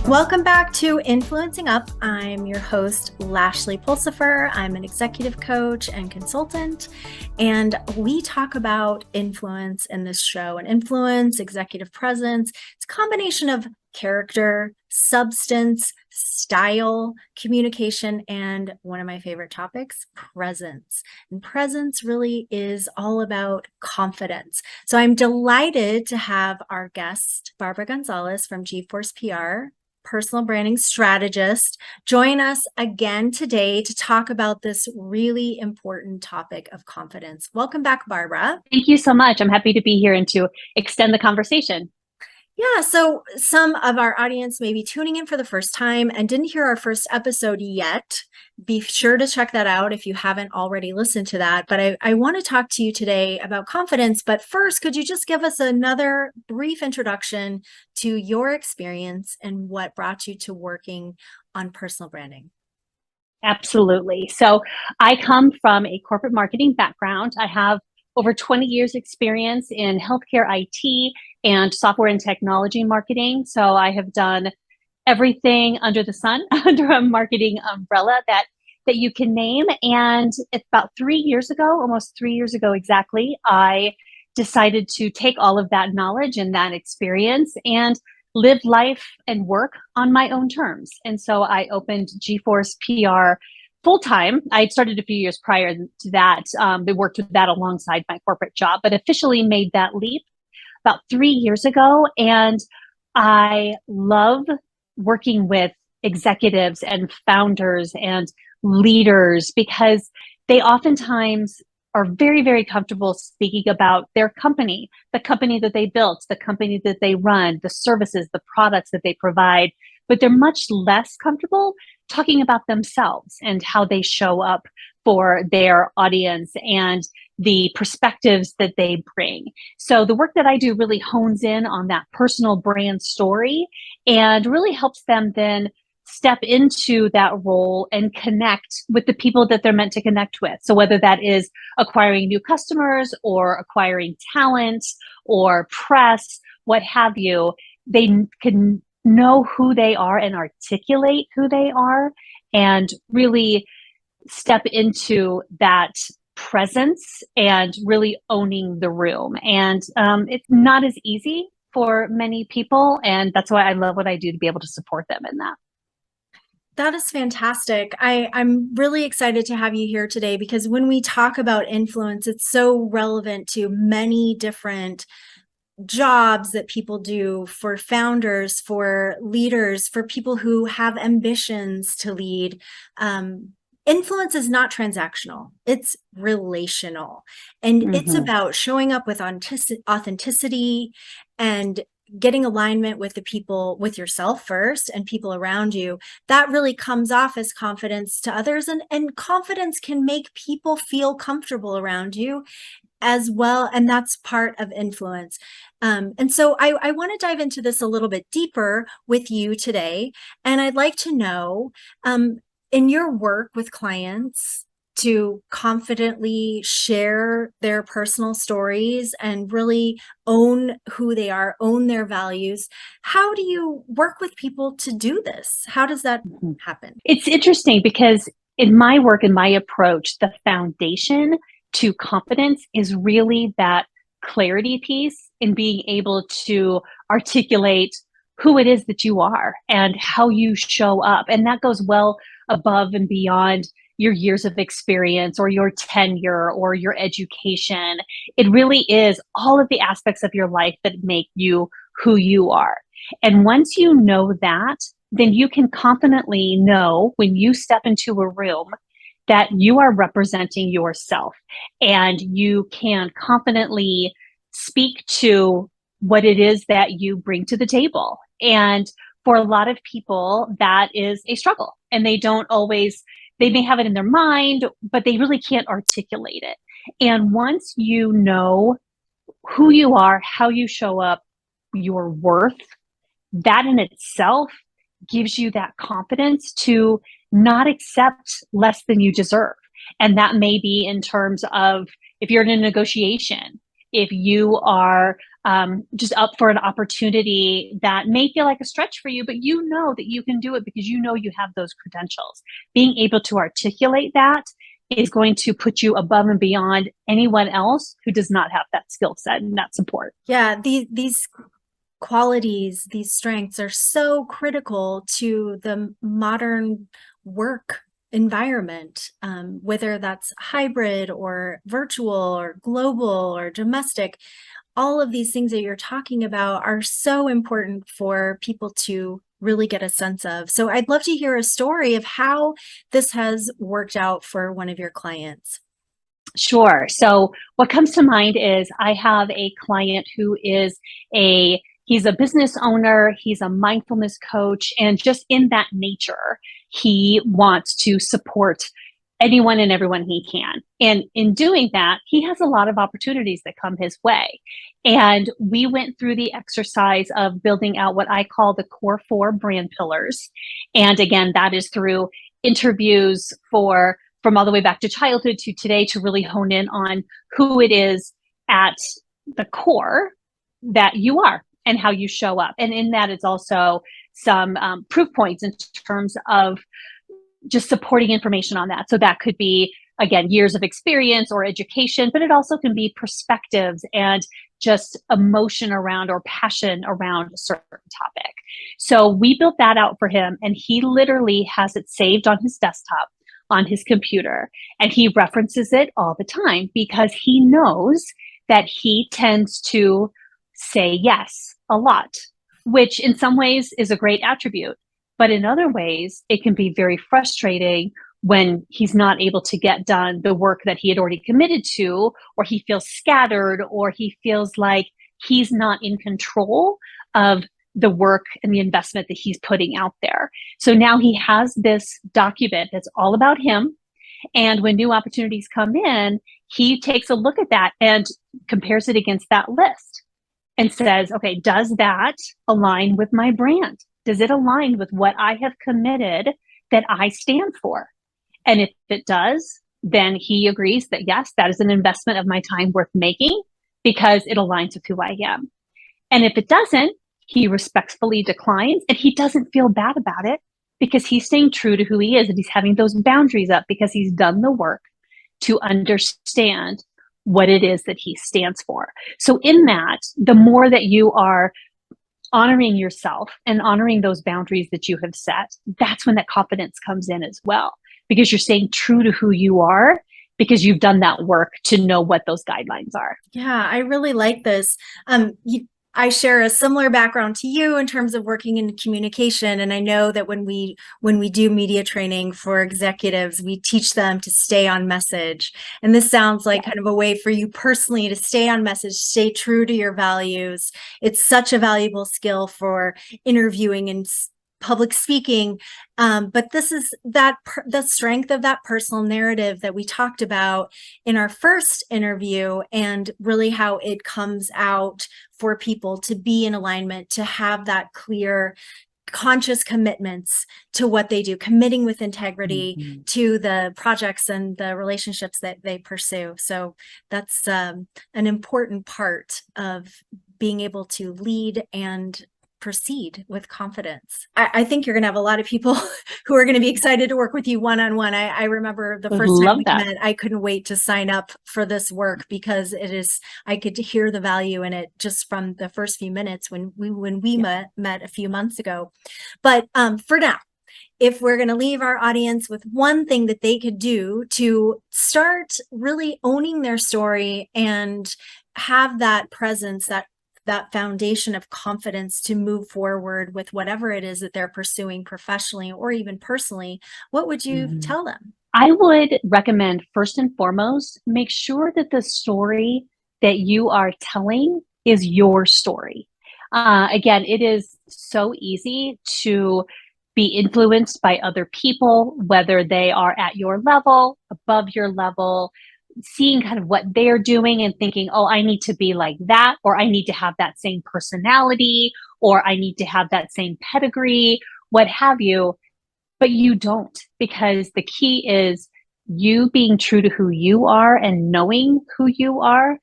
Welcome back to Influencing Up. I'm your host, Lashley Pulsipher. I'm an executive coach and consultant, and we talk about influence in this show. And influence, executive presence, it's a combination of character, substance, style, communication, and one of my favorite topics, presence. And presence really is all about confidence. So I'm delighted to have our guest, Barbara Gonzales from G-Force PR, personal branding strategist, join us again today to talk about this really important topic of confidence. Welcome back, Barbara. Thank you so much. I'm happy to be here and to extend the conversation. Yeah, so some of our audience may be tuning in for the first time and didn't hear our first episode yet. Be sure to check that out if you haven't already listened to that. But I want to talk to you today about confidence. But first, could you just give us another brief introduction to your experience and what brought you to working on personal branding? Absolutely. So I come from a corporate marketing background. I have over 20 years experience in healthcare IT and software and technology marketing. So I have done everything under the sun, under a marketing umbrella that you can name. And it's about 3 years ago, almost 3 years ago exactly, I decided to take all of that knowledge and that experience and live life and work on my own terms. And so I opened G-Force PR full time. I had started a few years prior to that. I worked with that alongside my corporate job, but officially made that leap about 3 years ago. And I love working with executives and founders and leaders because they oftentimes are very, very comfortable speaking about their company, the company that they built, the company that they run, the services, the products that they provide, but they're much less comfortable talking about themselves and how they show up for their audience and the perspectives that they bring. So the work that I do really hones in on that personal brand story and really helps them then step into that role and connect with the people that they're meant to connect with. So whether that is acquiring new customers or acquiring talent or press, what have you, they can know who they are and articulate who they are and really step into that presence and really owning the room. And it's not as easy for many people. And that's why I love what I do to be able to support them in that. That is fantastic. I'm really excited to have you here today because when we talk about influence, it's so relevant to many different jobs that people do, for founders, for leaders, for people who have ambitions to lead. Influence is not transactional, it's relational. And it's about showing up with authenticity and getting alignment with the people, with yourself first and people around you. That really comes off as confidence to others. And confidence can make people feel comfortable around you as well. And that's part of influence. And so I want to dive into this a little bit deeper with you today. And I'd like to know, in your work with clients, to confidently share their personal stories and really own who they are, own their values. How do you work with people to do this? How does that happen? It's interesting because in my work and my approach, the foundation to confidence is really that clarity piece in being able to articulate who it is that you are and how you show up. And that goes well above and beyond your years of experience or your tenure or your education. It really is all of the aspects of your life that make you who you are. And once you know that, then you can confidently know when you step into a room that you are representing yourself and you can confidently speak to what it is that you bring to the table. And for a lot of people, that is a struggle and they don't always, they may have it in their mind, but they really can't articulate it. And once you know who you are, how you show up, your worth, that in itself gives you that confidence to not accept less than you deserve. And that may be in terms of if you're in a negotiation, if you are just up for an opportunity that may feel like a stretch for you, but you know that you can do it because you know you have those credentials. Being able to articulate that is going to put you above and beyond anyone else who does not have that skill set and that support. Yeah, these qualities, these strengths are so critical to the modern work environment, whether that's hybrid or virtual or global or domestic. All of these things that you're talking about are so important for people to really get a sense of. So I'd love to hear a story of how this has worked out for one of your clients. Sure. So what comes to mind is I have a client who is he's a business owner, he's a mindfulness coach, and just in that nature, he wants to support anyone and everyone he can. And in doing that, he has a lot of opportunities that come his way. And we went through the exercise of building out what I call the core 4 brand pillars. And again, that is through interviews from all the way back to childhood to today to really hone in on who it is at the core that you are and how you show up. And in that, it's also some proof points in terms of just supporting information on that. So that could be, again, years of experience or education, but it also can be perspectives and just emotion around or passion around a certain topic. So we built that out for him, and he literally has it saved on his desktop, on his computer, and he references it all the time because he knows that he tends to say yes a lot, which in some ways is a great attribute. But in other ways, it can be very frustrating when he's not able to get done the work that he had already committed to, or he feels scattered, or he feels like he's not in control of the work and the investment that he's putting out there. So now he has this document that's all about him. And when new opportunities come in, he takes a look at that and compares it against that list and says, okay, does that align with my brand? Does it align with what I have committed that I stand for? And if it does, then he agrees that yes, that is an investment of my time worth making because it aligns with who I am. And if it doesn't, he respectfully declines, and he doesn't feel bad about it because he's staying true to who he is, and he's having those boundaries up because he's done the work to understand what it is that he stands for. So in that, the more that you are honoring yourself and honoring those boundaries that you have set, that's when that confidence comes in as well, because you're staying true to who you are because you've done that work to know what those guidelines are. Yeah, I really like this. I share a similar background to you in terms of working in communication. And I know that when we do media training for executives, we teach them to stay on message. And this sounds like kind of a way for you personally to stay on message, stay true to your values. It's such a valuable skill for interviewing and public speaking. But this is the strength of that personal narrative that we talked about in our first interview, and really how it comes out for people to be in alignment, to have that clear, conscious commitments to what they do, committing with integrity to the projects and the relationships that they pursue. So that's an important part of being able to lead and proceed with confidence. I think you're going to have a lot of people who are going to be excited to work with you one-on-one. I remember the first time we met, I couldn't wait to sign up for this work because I could hear the value in it just from the first few minutes when we met a few months ago. But for now, if we're going to leave our audience with one thing that they could do to start really owning their story and have that presence, that foundation of confidence to move forward with whatever it is that they're pursuing professionally or even personally, what would you tell them? I would recommend, first and foremost, make sure that the story that you are telling is your story. Again, it is so easy to be influenced by other people, whether they are at your level, above your level, seeing kind of what they're doing and thinking, oh, I need to be like that, or I need to have that same personality, or I need to have that same pedigree, what have you. But you don't, because the key is you being true to who you are and knowing who you are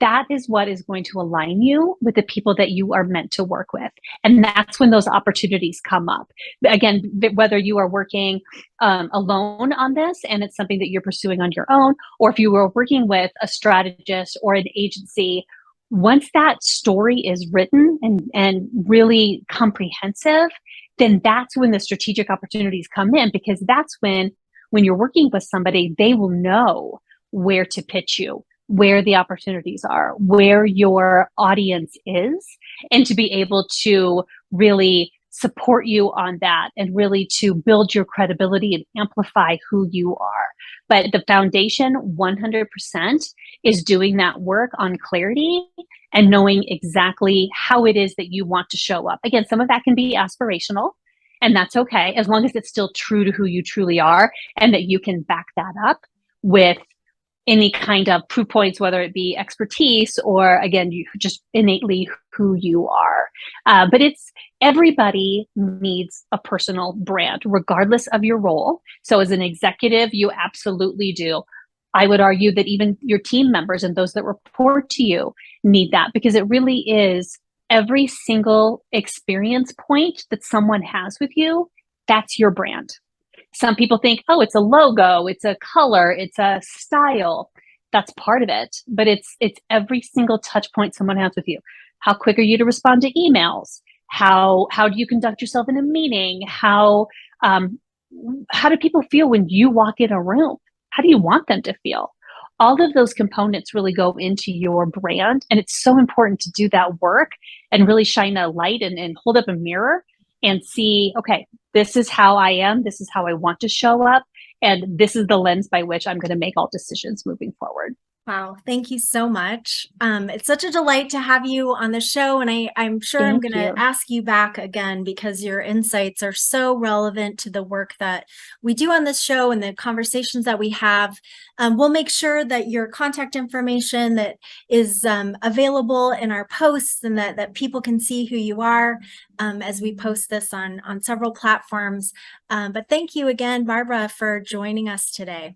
that is what is going to align you with the people that you are meant to work with. And that's when those opportunities come up. Again, whether you are working alone on this and it's something that you're pursuing on your own, or if you were working with a strategist or an agency, once that story is written and really comprehensive, then that's when the strategic opportunities come in, because that's when you're working with somebody, they will know where to pitch you, where the opportunities are, where your audience is, and to be able to really support you on that and really to build your credibility and amplify who you are. But the foundation 100% is doing that work on clarity and knowing exactly how it is that you want to show up. Again, some of that can be aspirational, and that's okay, as long as it's still true to who you truly are and that you can back that up with any kind of proof points, whether it be expertise or, again, you just innately who you are. But everybody needs a personal brand, regardless of your role. So as an executive, you absolutely do. I would argue that even your team members and those that report to you need that, because it really is every single experience point that someone has with you, that's your brand. Some people think, oh, it's a logo, it's a color, it's a style. That's part of it, but it's every single touch point someone has with you. How quick are you to respond to emails? How do you conduct yourself in a meeting? How do people feel when you walk in a room? How do you want them to feel? All of those components really go into your brand, and it's so important to do that work and really shine a light and hold up a mirror and see, okay, this is how I am, this is how I want to show up, and this is the lens by which I'm going to make all decisions moving forward. Wow, thank you so much. It's such a delight to have you on the show, and I'm sure I'm Thank going to you. ask you back again because your insights are so relevant to the work that we do on this show and the conversations that we have. We'll make sure that your contact information that is available in our posts and that people can see who you are as we post this on several platforms. But thank you again, Barbara, for joining us today.